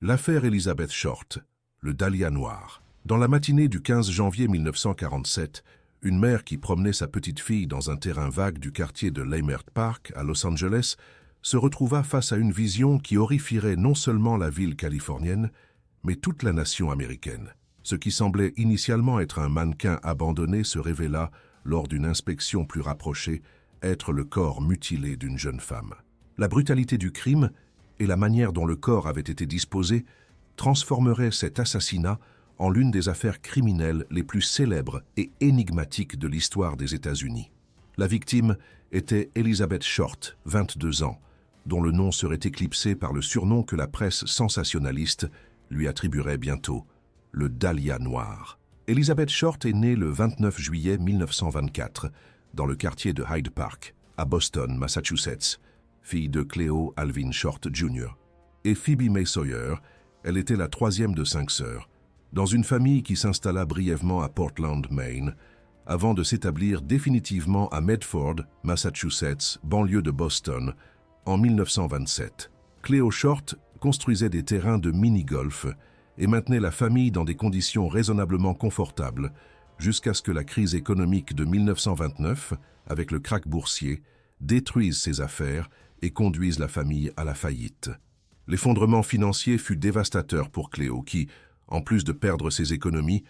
L'affaire Elizabeth Short, le dahlia noir. Dans la matinée du 15 janvier 1947, une mère qui promenait sa petite fille dans un terrain vague du quartier de Leimert Park à Los Angeles se retrouva face à une vision qui horrifierait non seulement la ville californienne, mais toute la nation américaine. Ce qui semblait initialement être un mannequin abandonné se révéla, lors d'une inspection plus rapprochée, être le corps mutilé d'une jeune femme. La brutalité du crime et la manière dont le corps avait été disposé transformeraient cet assassinat en l'une des affaires criminelles les plus célèbres et énigmatiques de l'histoire des États-Unis. La victime était Elizabeth Short, 22 ans, dont le nom serait éclipsé par le surnom que la presse sensationnaliste lui attribuerait bientôt, le dahlia noir. Elizabeth Short est née le 29 juillet 1924 dans le quartier de Hyde Park, à Boston, Massachusetts, fille de Cleo Alvin Short Jr. et Phoebe May Sawyer. Elle était la troisième de 5 sœurs, dans une famille qui s'installa brièvement à Portland, Maine, avant de s'établir définitivement à Medford, Massachusetts, banlieue de Boston, en 1927. Cleo Short construisait des terrains de mini-golf et maintenait la famille dans des conditions raisonnablement confortables, jusqu'à ce que la crise économique de 1929, avec le krach boursier, détruise ses affaires et conduise la famille à la faillite. L'effondrement financier fut dévastateur pour Cleo qui, en plus de perdre ses économies,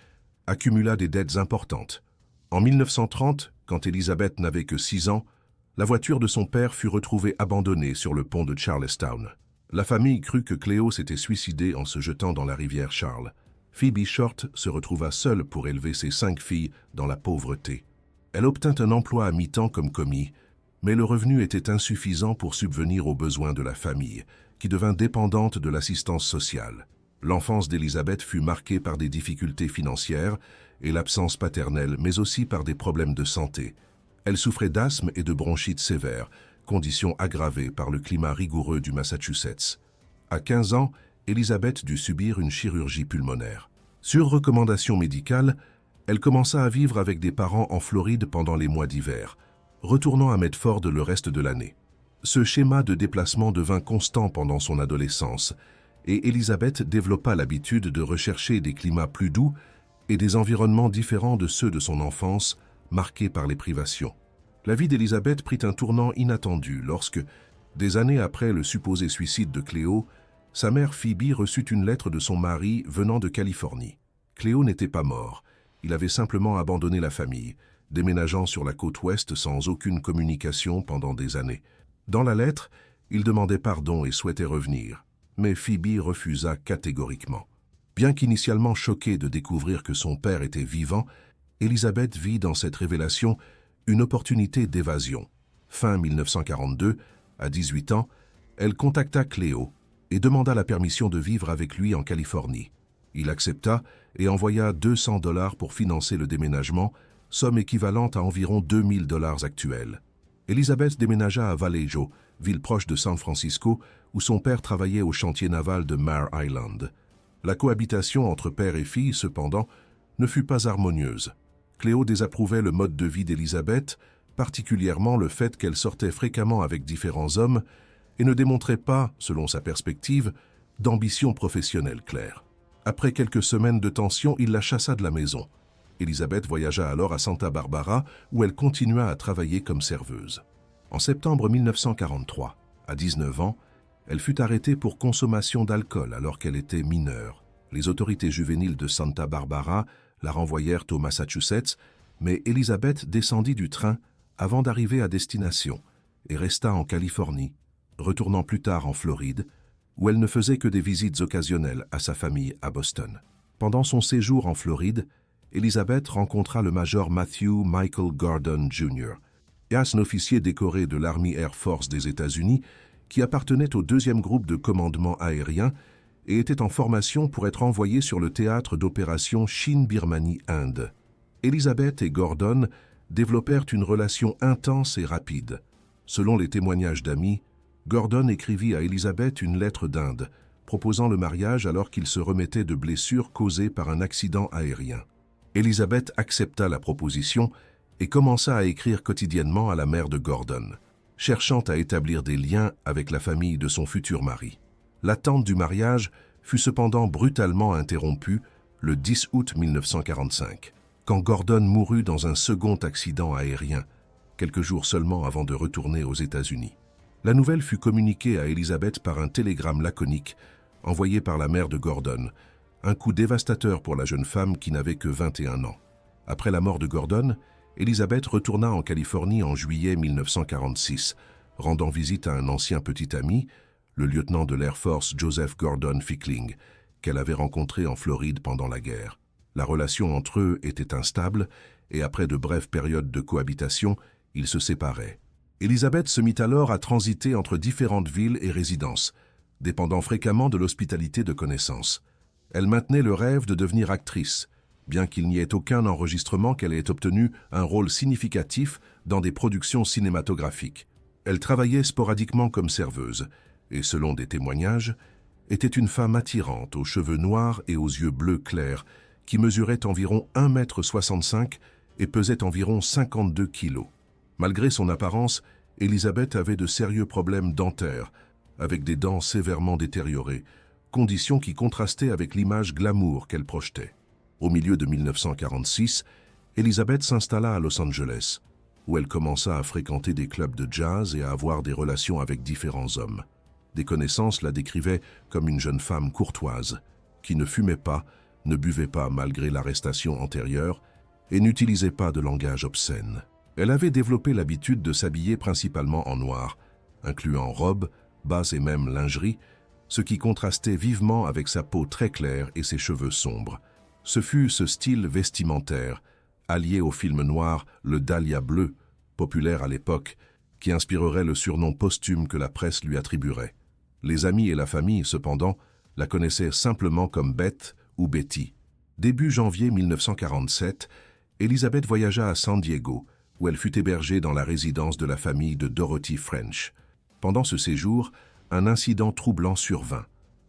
accumula des dettes importantes. En 1930, quand Elizabeth n'avait que 6 ans, la voiture de son père fut retrouvée abandonnée sur le pont de Charlestown. La famille crut que Cleo s'était suicidée en se jetant dans la rivière Charles. Phoebe Short se retrouva seule pour élever ses 5 filles dans la pauvreté. Elle obtint un emploi à mi-temps comme commis, mais le revenu était insuffisant pour subvenir aux besoins de la famille, qui devint dépendante de l'assistance sociale. L'enfance d'Elizabeth fut marquée par des difficultés financières et l'absence paternelle, mais aussi par des problèmes de santé. Elle souffrait d'asthme et de bronchite sévère, conditions aggravées par le climat rigoureux du Massachusetts. À 15 ans, Elizabeth dut subir une chirurgie pulmonaire. Sur recommandation médicale, elle commença à vivre avec des parents en Floride pendant les mois d'hiver, retournant à Medford le reste de l'année. Ce schéma de déplacement devint constant pendant son adolescence, et Elizabeth développa l'habitude de rechercher des climats plus doux et des environnements différents de ceux de son enfance, marqués par les privations. La vie d'Elizabeth prit un tournant inattendu lorsque, des années après le supposé suicide de Cleo, sa mère Phoebe reçut une lettre de son mari venant de Californie. Cleo n'était pas mort, il avait simplement abandonné la famille, déménageant sur la côte ouest sans aucune communication pendant des années. Dans la lettre, il demandait pardon et souhaitait revenir, mais Phoebe refusa catégoriquement. Bien qu'initialement choquée de découvrir que son père était vivant, Elizabeth vit dans cette révélation une opportunité d'évasion. Fin 1942, à 18 ans, elle contacta Cleo et demanda la permission de vivre avec lui en Californie. Il accepta et envoya $200 pour financer le déménagement, somme équivalente à environ $2000 actuels. Elizabeth déménagea à Vallejo, ville proche de San Francisco, où son père travaillait au chantier naval de Mare Island. La cohabitation entre père et fille, cependant, ne fut pas harmonieuse. Cleo désapprouvait le mode de vie d'Elizabeth, particulièrement le fait qu'elle sortait fréquemment avec différents hommes et ne démontrait pas, selon sa perspective, d'ambition professionnelle claire. Après quelques semaines de tension, il la chassa de la maison. Elizabeth voyagea alors à Santa Barbara, où elle continua à travailler comme serveuse. En septembre 1943, à 19 ans, elle fut arrêtée pour consommation d'alcool alors qu'elle était mineure. Les autorités juvéniles de Santa Barbara la renvoyèrent au Massachusetts, mais Elizabeth descendit du train avant d'arriver à destination et resta en Californie, retournant plus tard en Floride, où elle ne faisait que des visites occasionnelles à sa famille à Boston. Pendant son séjour en Floride, Elizabeth rencontra le major Matthew Michael Gordon Jr., un officier décoré de l'Army Air Force des États-Unis qui appartenait au 2e groupe de commandement aérien et était en formation pour être envoyé sur le théâtre d'opération Chine-Birmanie-Inde. Elizabeth et Gordon développèrent une relation intense et rapide. Selon les témoignages d'amis, Gordon écrivit à Elizabeth une lettre d'Inde, proposant le mariage alors qu'il se remettait de blessures causées par un accident aérien. Elizabeth accepta la proposition et commença à écrire quotidiennement à la mère de Gordon, cherchant à établir des liens avec la famille de son futur mari. L'attente du mariage fut cependant brutalement interrompue le 10 août 1945, quand Gordon mourut dans un second accident aérien, quelques jours seulement avant de retourner aux États-Unis. La nouvelle fut communiquée à Elizabeth par un télégramme laconique envoyé par la mère de Gordon, un coup dévastateur pour la jeune femme qui n'avait que 21 ans. Après la mort de Gordon, Elizabeth retourna en Californie en juillet 1946, rendant visite à un ancien petit ami, le lieutenant de l'Air Force Joseph Gordon Fickling, qu'elle avait rencontré en Floride pendant la guerre. La relation entre eux était instable et après de brèves périodes de cohabitation, ils se séparaient. Elizabeth se mit alors à transiter entre différentes villes et résidences, dépendant fréquemment de l'hospitalité de connaissances. Elle maintenait le rêve de devenir actrice, bien qu'il n'y ait aucun enregistrement qu'elle ait obtenu un rôle significatif dans des productions cinématographiques. Elle travaillait sporadiquement comme serveuse, et selon des témoignages, était une femme attirante aux cheveux noirs et aux yeux bleus clairs, qui mesurait environ 1,65 m et pesait environ 52 kg. Malgré son apparence, Elizabeth avait de sérieux problèmes dentaires, avec des dents sévèrement détériorées, condition qui contrastait avec l'image glamour qu'elle projetait. Au milieu de 1946, Elizabeth s'installa à Los Angeles, où elle commença à fréquenter des clubs de jazz et à avoir des relations avec différents hommes. Des connaissances la décrivaient comme une jeune femme courtoise, qui ne fumait pas, ne buvait pas malgré l'arrestation antérieure et n'utilisait pas de langage obscène. Elle avait développé l'habitude de s'habiller principalement en noir, incluant robes, bas et même lingerie, ce qui contrastait vivement avec sa peau très claire et ses cheveux sombres. Ce fut ce style vestimentaire, allié au film noir Le Dahlia bleu, populaire à l'époque, qui inspirerait le surnom posthume que la presse lui attribuerait. Les amis et la famille, cependant, la connaissaient simplement comme Beth ou Betty. Début janvier 1947, Elizabeth voyagea à San Diego, où elle fut hébergée dans la résidence de la famille de Dorothy French. Pendant ce séjour, un incident troublant survint.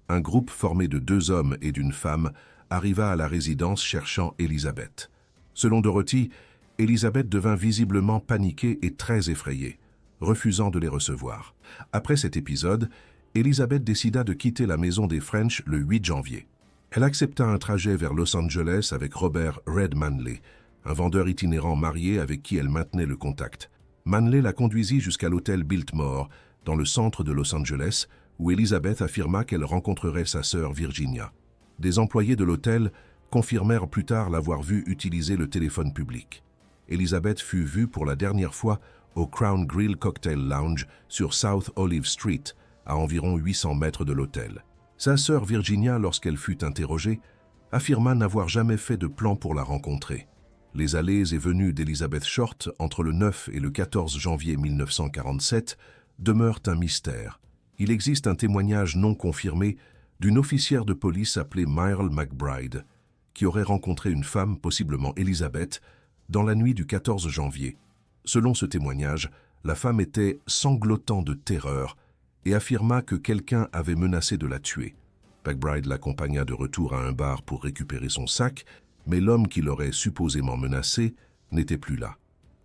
Un groupe formé de 2 hommes et d'une femme arriva à la résidence cherchant Elizabeth. Selon Dorothy, Elizabeth devint visiblement paniquée et très effrayée, refusant de les recevoir. Après cet épisode, Elizabeth décida de quitter la maison des French le 8 janvier. Elle accepta un trajet vers Los Angeles avec Robert Red Manley, un vendeur itinérant marié avec qui elle maintenait le contact. Manley la conduisit jusqu'à l'hôtel Biltmore, dans le centre de Los Angeles, où Elizabeth affirma qu'elle rencontrerait sa sœur Virginia. Des employés de l'hôtel confirmèrent plus tard l'avoir vue utiliser le téléphone public. Elizabeth fut vue pour la dernière fois au Crown Grill Cocktail Lounge sur South Olive Street, à environ 800 mètres de l'hôtel. Sa sœur Virginia, lorsqu'elle fut interrogée, affirma n'avoir jamais fait de plan pour la rencontrer. Les allées et venues d'Elizabeth Short entre le 9 et le 14 janvier 1947 demeurent un mystère. Il existe un témoignage non confirmé d'une officière de police appelée Myrle McBride, qui aurait rencontré une femme, possiblement Elizabeth, dans la nuit du 14 janvier. Selon ce témoignage, la femme était sanglotant de terreur et affirma que quelqu'un avait menacé de la tuer. McBride l'accompagna de retour à un bar pour récupérer son sac, mais l'homme qui l'aurait supposément menacé n'était plus là.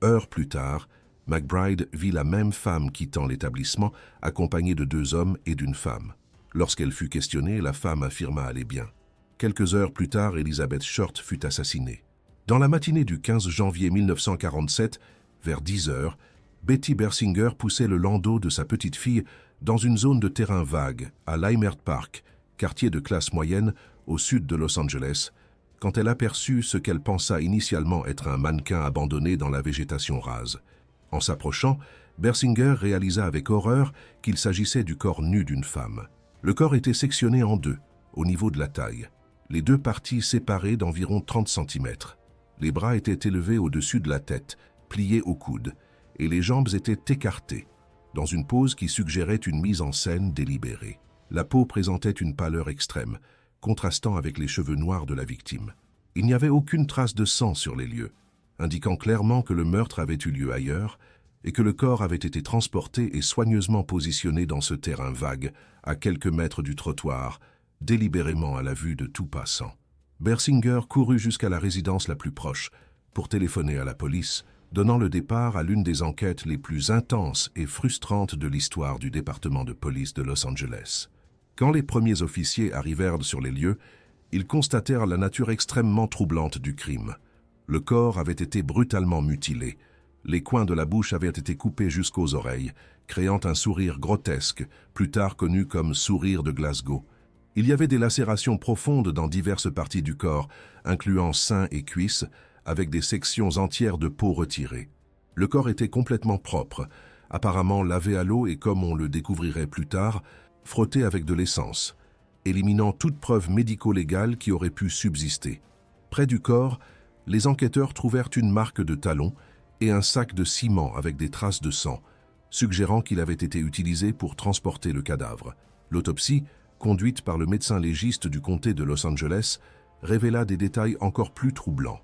Heures plus tard, McBride vit la même femme quittant l'établissement, accompagnée de 2 hommes et d'une femme. Lorsqu'elle fut questionnée, la femme affirma aller bien. Quelques heures plus tard, Elizabeth Short fut assassinée. Dans la matinée du 15 janvier 1947, vers 10 heures, Betty Bersinger poussait le landau de sa petite fille dans une zone de terrain vague, à Leimert Park, quartier de classe moyenne au sud de Los Angeles, quand elle aperçut ce qu'elle pensa initialement être un mannequin abandonné dans la végétation rase. En s'approchant, Bersinger réalisa avec horreur qu'il s'agissait du corps nu d'une femme. Le corps était sectionné en 2, au niveau de la taille, les 2 parties séparées d'environ 30 cm. Les bras étaient élevés au-dessus de la tête, pliés au coude, et les jambes étaient écartées, dans une pose qui suggérait une mise en scène délibérée. La peau présentait une pâleur extrême, contrastant avec les cheveux noirs de la victime. Il n'y avait aucune trace de sang sur les lieux, indiquant clairement que le meurtre avait eu lieu ailleurs et que le corps avait été transporté et soigneusement positionné dans ce terrain vague, à quelques mètres du trottoir, délibérément à la vue de tout passant. Bersinger courut jusqu'à la résidence la plus proche pour téléphoner à la police, donnant le départ à l'une des enquêtes les plus intenses et frustrantes de l'histoire du département de police de Los Angeles. Quand les premiers officiers arrivèrent sur les lieux, ils constatèrent la nature extrêmement troublante du crime. Le corps avait été brutalement mutilé. Les coins de la bouche avaient été coupés jusqu'aux oreilles, créant un sourire grotesque, plus tard connu comme sourire de Glasgow. Il y avait des lacérations profondes dans diverses parties du corps, incluant seins et cuisses, avec des sections entières de peau retirées. Le corps était complètement propre, apparemment lavé à l'eau et, comme on le découvrirait plus tard, frotté avec de l'essence, éliminant toute preuve médico-légale qui aurait pu subsister. Près du corps, les enquêteurs trouvèrent une marque de talon et un sac de ciment avec des traces de sang, suggérant qu'il avait été utilisé pour transporter le cadavre. L'autopsie, conduite par le médecin légiste du comté de Los Angeles, révéla des détails encore plus troublants.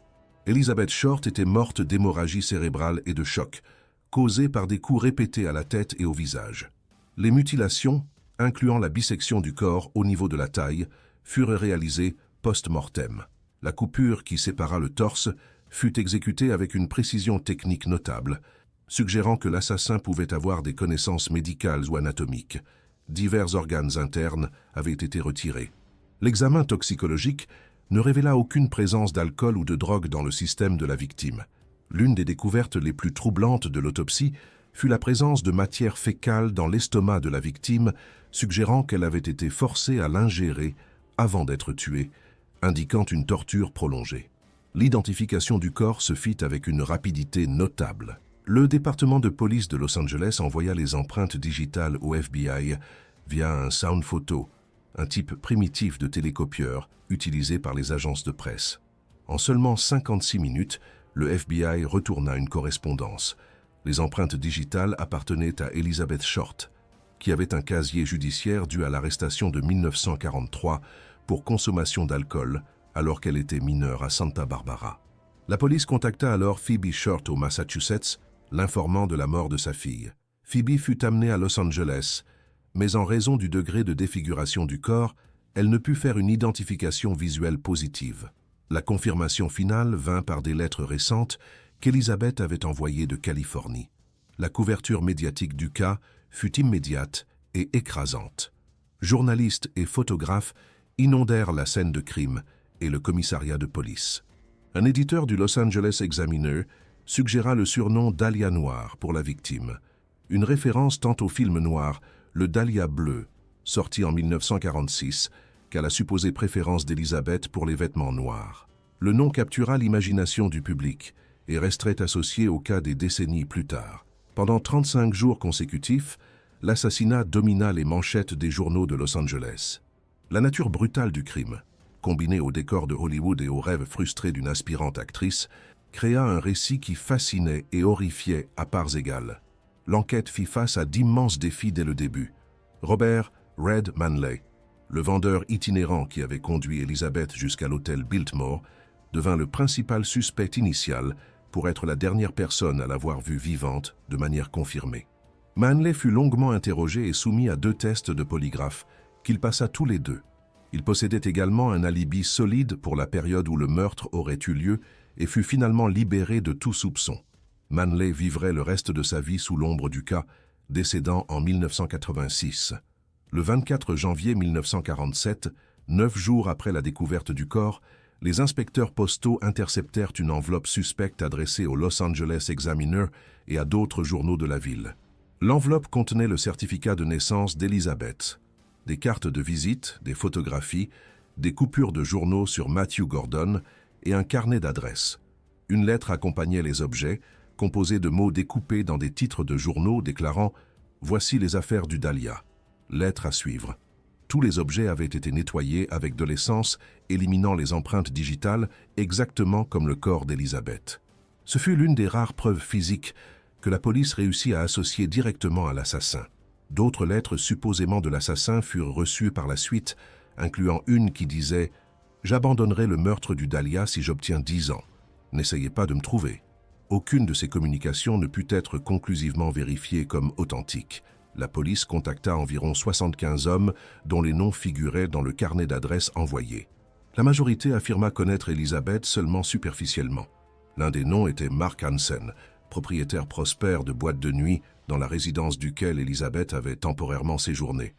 Elizabeth Short était morte d'hémorragie cérébrale et de choc, causés par des coups répétés à la tête et au visage. Les mutilations, incluant la bisection du corps au niveau de la taille, furent réalisées post-mortem. La coupure qui sépara le torse fut exécutée avec une précision technique notable, suggérant que l'assassin pouvait avoir des connaissances médicales ou anatomiques. Divers organes internes avaient été retirés. L'examen toxicologique ne révéla aucune présence d'alcool ou de drogue dans le système de la victime. L'une des découvertes les plus troublantes de l'autopsie fut la présence de matière fécale dans l'estomac de la victime, suggérant qu'elle avait été forcée à l'ingérer avant d'être tuée, indiquant une torture prolongée. L'identification du corps se fit avec une rapidité notable. Le département de police de Los Angeles envoya les empreintes digitales au FBI via un sound photo, un type primitif de télécopieur utilisé par les agences de presse. En seulement 56 minutes, le FBI retourna une correspondance. Les empreintes digitales appartenaient à Elizabeth Short, qui avait un casier judiciaire dû à l'arrestation de 1943 pour consommation d'alcool alors qu'elle était mineure à Santa Barbara. La police contacta alors Phoebe Short au Massachusetts, l'informant de la mort de sa fille. Phoebe fut amenée à Los Angeles, mais en raison du degré de défiguration du corps, elle ne put faire une identification visuelle positive. La confirmation finale vint par des lettres récentes qu'Elizabeth avait envoyées de Californie. La couverture médiatique du cas fut immédiate et écrasante. Journalistes et photographes inondèrent la scène de crime et le commissariat de police. Un éditeur du Los Angeles Examiner suggéra le surnom Dahlia Noir pour la victime, une référence tant au film noir Le Dahlia bleu, sorti en 1946, qu'à la supposée préférence d'Elizabeth pour les vêtements noirs. Le nom captura l'imagination du public et resterait associé au cas des décennies plus tard. Pendant 35 jours consécutifs, l'assassinat domina les manchettes des journaux de Los Angeles. La nature brutale du crime, combinée au décor de Hollywood et aux rêves frustrés d'une aspirante actrice, créa un récit qui fascinait et horrifiait à parts égales. L'enquête fit face à d'immenses défis dès le début. Robert Red Manley, le vendeur itinérant qui avait conduit Elizabeth jusqu'à l'hôtel Biltmore, devint le principal suspect initial pour être la dernière personne à l'avoir vue vivante de manière confirmée. Manley fut longuement interrogé et soumis à 2 tests de polygraphe, qu'il passa tous les 2. Il possédait également un alibi solide pour la période où le meurtre aurait eu lieu et fut finalement libéré de tout soupçon. Manley vivrait le reste de sa vie sous l'ombre du cas, décédant en 1986. Le 24 janvier 1947, 9 jours après la découverte du corps, les inspecteurs postaux interceptèrent une enveloppe suspecte adressée au Los Angeles Examiner et à d'autres journaux de la ville. L'enveloppe contenait le certificat de naissance d'Elizabeth, des cartes de visite, des photographies, des coupures de journaux sur Matthew Gordon et un carnet d'adresses. Une lettre accompagnait les objets, composée de mots découpés dans des titres de journaux déclarant « Voici les affaires du Dahlia ». Lettre à suivre. Tous les objets avaient été nettoyés avec de l'essence, éliminant les empreintes digitales exactement comme le corps d'Elizabeth. Ce fut l'une des rares preuves physiques que la police réussit à associer directement à l'assassin. D'autres lettres supposément de l'assassin furent reçues par la suite, incluant une qui disait « J'abandonnerai le meurtre du Dahlia si j'obtiens 10 ans. N'essayez pas de me trouver ». Aucune de ces communications ne put être conclusivement vérifiée comme authentique. La police contacta environ 75 hommes dont les noms figuraient dans le carnet d'adresses envoyé. La majorité affirma connaître Elizabeth seulement superficiellement. L'un des noms était Mark Hansen, propriétaire prospère de boîte de nuit dans la résidence duquel Elizabeth avait temporairement séjourné.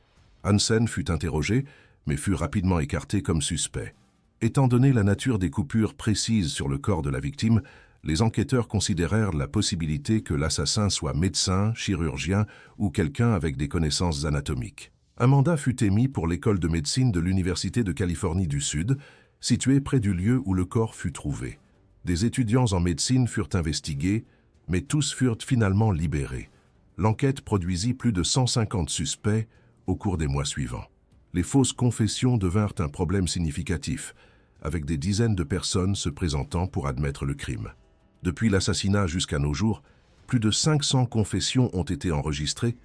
Hansen fut interrogé, mais fut rapidement écarté comme suspect. Étant donné la nature des coupures précises sur le corps de la victime, les enquêteurs considérèrent la possibilité que l'assassin soit médecin, chirurgien ou quelqu'un avec des connaissances anatomiques. Un mandat fut émis pour l'école de médecine de l'Université de Californie du Sud, située près du lieu où le corps fut trouvé. Des étudiants en médecine furent investigués, mais tous furent finalement libérés. L'enquête produisit plus de 150 suspects au cours des mois suivants. Les fausses confessions devinrent un problème significatif, avec des dizaines de personnes se présentant pour admettre le crime. Depuis l'assassinat jusqu'à nos jours, plus de 500 confessions ont été enregistrées,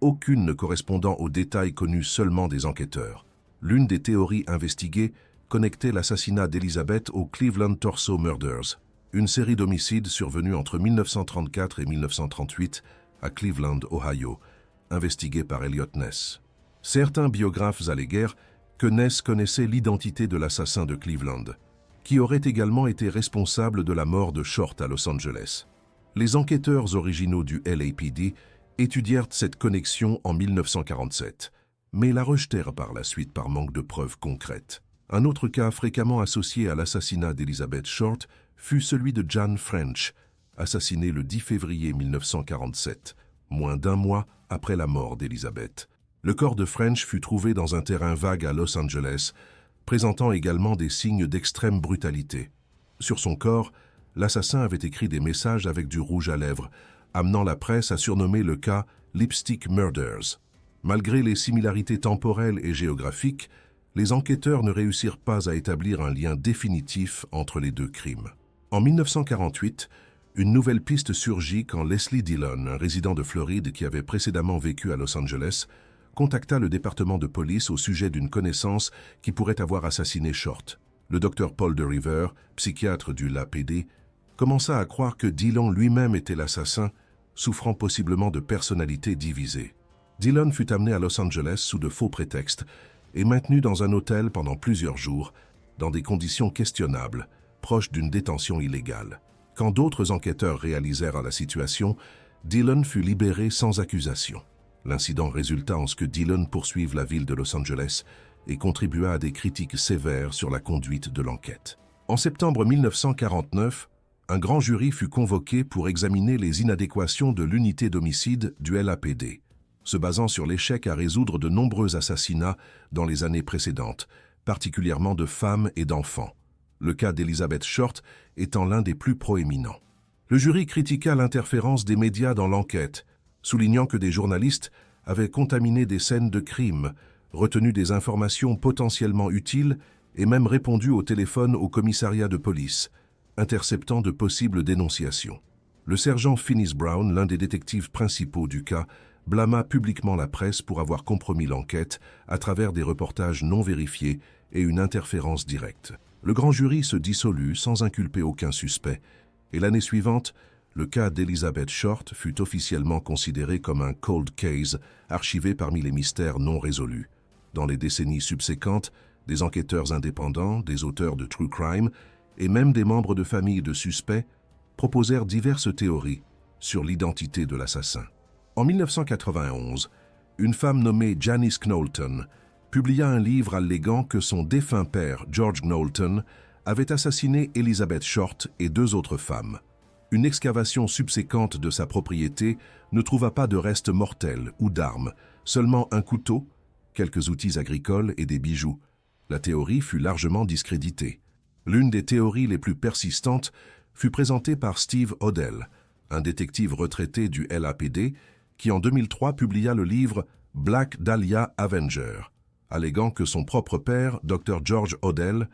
aucune ne correspondant aux détails connus seulement des enquêteurs. L'une des théories investiguées connectait l'assassinat d'Elizabeth aux Cleveland Torso Murders, une série d'homicides survenus entre 1934 et 1938 à Cleveland, Ohio, investiguée par Elliot Ness. Certains biographes alléguèrent que Ness connaissait l'identité de l'assassin de Cleveland, qui aurait également été responsable de la mort de Short à Los Angeles. Les enquêteurs originaux du LAPD étudièrent cette connexion en 1947, mais la rejetèrent par la suite par manque de preuves concrètes. Un autre cas fréquemment associé à l'assassinat d'Elizabeth Short fut celui de Jan French, assassiné le 10 février 1947, moins d'un mois après la mort d'Elizabeth. Le corps de French fut trouvé dans un terrain vague à Los Angeles, présentant également des signes d'extrême brutalité. Sur son corps, l'assassin avait écrit des messages avec du rouge à lèvres, amenant la presse à surnommer le cas « Lipstick Murders ». Malgré les similarités temporelles et géographiques, les enquêteurs ne réussirent pas à établir un lien définitif entre les deux crimes. En 1948, une nouvelle piste surgit quand Leslie Dillon, un résident de Floride qui avait précédemment vécu à Los Angeles, contacta le département de police au sujet d'une connaissance qui pourrait avoir assassiné Short. Le docteur Paul de River, psychiatre du LAPD, commença à croire que Dillon lui-même était l'assassin, souffrant possiblement de personnalité divisée. Dillon fut amené à Los Angeles sous de faux prétextes et maintenu dans un hôtel pendant plusieurs jours, dans des conditions questionnables, proches d'une détention illégale. Quand d'autres enquêteurs réalisèrent la situation, Dillon fut libéré sans accusation. L'incident résulta en ce que Dillon poursuive la ville de Los Angeles et contribua à des critiques sévères sur la conduite de l'enquête. En septembre 1949, un grand jury fut convoqué pour examiner les inadéquations de l'unité d'homicide du LAPD, se basant sur l'échec à résoudre de nombreux assassinats dans les années précédentes, particulièrement de femmes et d'enfants, le cas d'Elizabeth Short étant l'un des plus proéminents. Le jury critiqua l'interférence des médias dans l'enquête, soulignant que des journalistes avaient contaminé des scènes de crime, retenu des informations potentiellement utiles et même répondu au téléphone au commissariat de police, interceptant de possibles dénonciations. Le sergent Finis Brown, l'un des détectives principaux du cas, blâma publiquement la presse pour avoir compromis l'enquête à travers des reportages non vérifiés et une interférence directe. Le grand jury se dissolut sans inculper aucun suspect, et l'année suivante, le cas d'Elizabeth Short fut officiellement considéré comme un cold case, archivé parmi les mystères non résolus. Dans les décennies subséquentes, des enquêteurs indépendants, des auteurs de true crime et même des membres de familles de suspects proposèrent diverses théories sur l'identité de l'assassin. En 1991, une femme nommée Janice Knowlton publia un livre alléguant que son défunt père, George Knowlton, avait assassiné Elizabeth Short et deux autres femmes. Une excavation subséquente de sa propriété ne trouva pas de restes mortels ou d'armes, seulement un couteau, quelques outils agricoles et des bijoux. La théorie fut largement discréditée. L'une des théories les plus persistantes fut présentée par Steve Hodel, un détective retraité du LAPD, qui en 2003 publia le livre « Black Dahlia Avenger », alléguant que son propre père, Dr. George Hodel,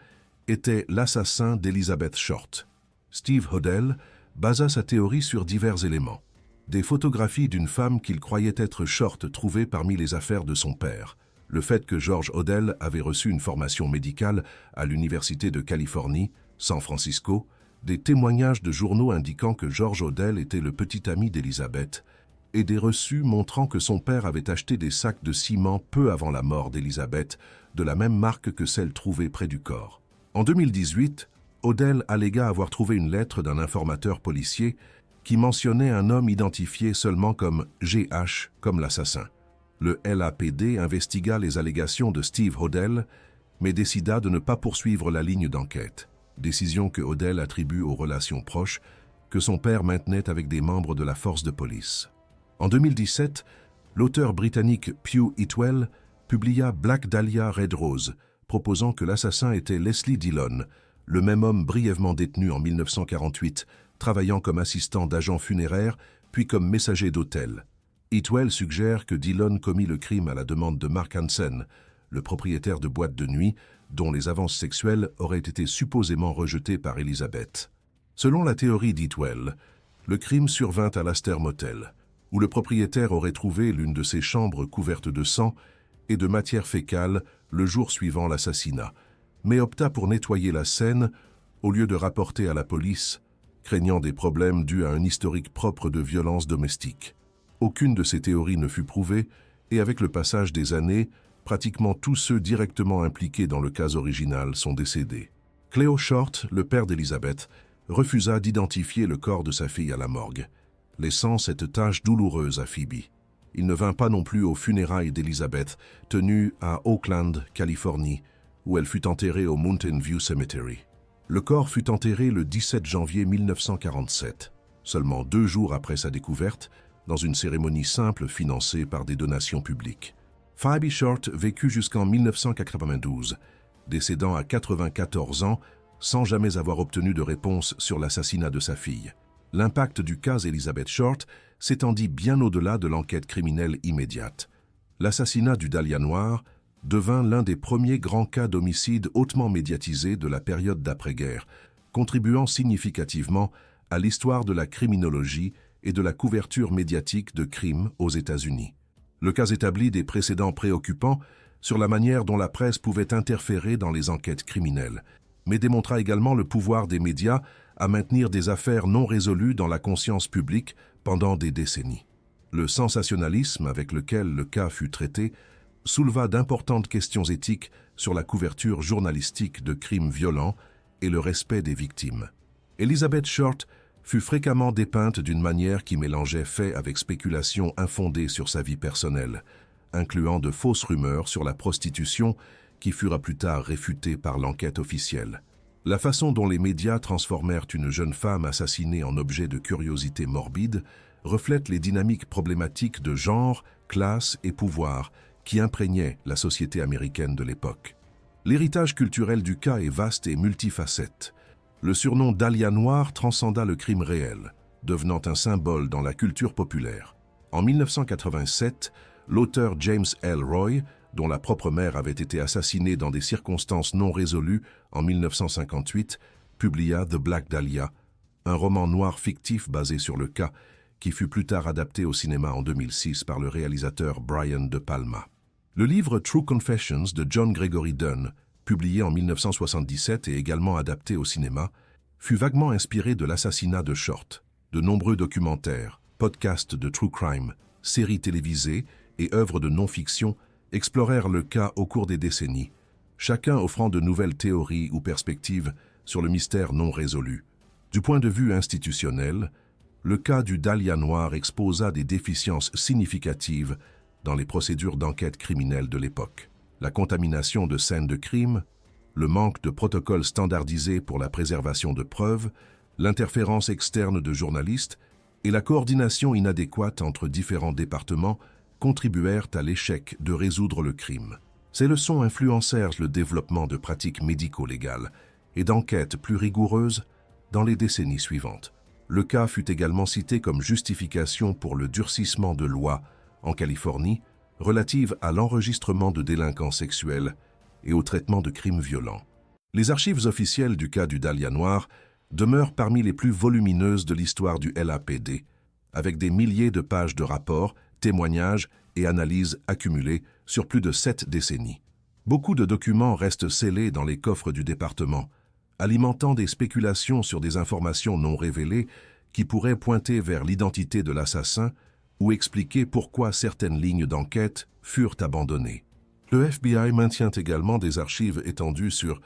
était l'assassin d'Elizabeth Short. Steve Hodel basa sa théorie sur divers éléments. Des photographies d'une femme qu'il croyait être Short trouvées parmi les affaires de son père, le fait que George Hodel avait reçu une formation médicale à l'Université de Californie, San Francisco, des témoignages de journaux indiquant que George Hodel était le petit ami d'Elizabeth, et des reçus montrant que son père avait acheté des sacs de ciment peu avant la mort d'Elizabeth, de la même marque que celle trouvée près du corps. En 2018, Hodel allégua avoir trouvé une lettre d'un informateur policier qui mentionnait un homme identifié seulement comme GH comme l'assassin. Le LAPD investigua les allégations de Steve Hodel, mais décida de ne pas poursuivre la ligne d'enquête, décision que Hodel attribue aux relations proches que son père maintenait avec des membres de la force de police. En 2017, l'auteur britannique Hugh Itwell publia Black Dahlia Red Rose, proposant que l'assassin était Leslie Dillon, le même homme brièvement détenu en 1948, travaillant comme assistant d'agent funéraire, puis comme messager d'hôtel. Itwell suggère que Dillon commit le crime à la demande de Mark Hansen, le propriétaire de boîte de nuit, dont les avances sexuelles auraient été supposément rejetées par Elizabeth. Selon la théorie d'Itwell, le crime survint à l'Astor Motel, où le propriétaire aurait trouvé l'une de ses chambres couverte de sang et de matière fécale le jour suivant l'assassinat, mais opta pour nettoyer la scène au lieu de rapporter à la police, craignant des problèmes dus à un historique propre de violence domestique. Aucune de ces théories ne fut prouvée, et avec le passage des années, pratiquement tous ceux directement impliqués dans le cas original sont décédés. Cleo Short, le père d'Elizabeth, refusa d'identifier le corps de sa fille à la morgue, laissant cette tâche douloureuse à Phoebe. Il ne vint pas non plus aux funérailles d'Elizabeth, tenues à Oakland, Californie, où elle fut enterrée au Mountain View Cemetery. Le corps fut enterré le 17 janvier 1947, seulement 2 jours après sa découverte, dans une cérémonie simple financée par des donations publiques. Phoebe Short vécut jusqu'en 1992, décédant à 94 ans sans jamais avoir obtenu de réponse sur l'assassinat de sa fille. L'impact du cas Elizabeth Short s'étendit bien au-delà de l'enquête criminelle immédiate. L'assassinat du Dahlia Noir devint l'un des premiers grands cas d'homicide hautement médiatisés de la période d'après-guerre, contribuant significativement à l'histoire de la criminologie et de la couverture médiatique de crimes aux États-Unis. Le cas établit des précédents préoccupants sur la manière dont la presse pouvait interférer dans les enquêtes criminelles, mais démontra également le pouvoir des médias à maintenir des affaires non résolues dans la conscience publique pendant des décennies. Le sensationnalisme avec lequel le cas fut traité souleva d'importantes questions éthiques sur la couverture journalistique de crimes violents et le respect des victimes. Elizabeth Short fut fréquemment dépeinte d'une manière qui mélangeait faits avec spéculations infondées sur sa vie personnelle, incluant de fausses rumeurs sur la prostitution qui furent plus tard réfutées par l'enquête officielle. La façon dont les médias transformèrent une jeune femme assassinée en objet de curiosité morbide reflète les dynamiques problématiques de genre, classe et pouvoir qui imprégnaient la société américaine de l'époque. L'héritage culturel du cas est vaste et multifacette. Le surnom Dahlia Noir transcenda le crime réel, devenant un symbole dans la culture populaire. En 1987, l'auteur James L. Roy, dont la propre mère avait été assassinée dans des circonstances non résolues en 1958, publia The Black Dahlia, un roman noir fictif basé sur le cas, qui fut plus tard adapté au cinéma en 2006 par le réalisateur Brian De Palma. Le livre True Confessions de John Gregory Dunne, publié en 1977 et également adapté au cinéma, fut vaguement inspiré de l'assassinat de Short. De nombreux documentaires, podcasts de true crime, séries télévisées et œuvres de non-fiction explorèrent le cas au cours des décennies, chacun offrant de nouvelles théories ou perspectives sur le mystère non résolu. Du point de vue institutionnel, le cas du Dahlia Noir exposa des déficiences significatives dans les procédures d'enquête criminelle de l'époque. La contamination de scènes de crime, le manque de protocoles standardisés pour la préservation de preuves, l'interférence externe de journalistes et la coordination inadéquate entre différents départements contribuèrent à l'échec de résoudre le crime. Ces leçons influencèrent le développement de pratiques médico-légales et d'enquêtes plus rigoureuses dans les décennies suivantes. Le cas fut également cité comme justification pour le durcissement de lois en Californie relative à l'enregistrement de délinquants sexuels et au traitement de crimes violents. Les archives officielles du cas du Dahlia Noir demeurent parmi les plus volumineuses de l'histoire du LAPD, avec des milliers de pages de rapports, témoignages et analyses accumulées sur plus de 7 décennies. Beaucoup de documents restent scellés dans les coffres du département, alimentant des spéculations sur des informations non révélées qui pourraient pointer vers l'identité de l'assassin ou expliquer pourquoi certaines lignes d'enquête furent abandonnées. Le FBI maintient également des archives étendues sur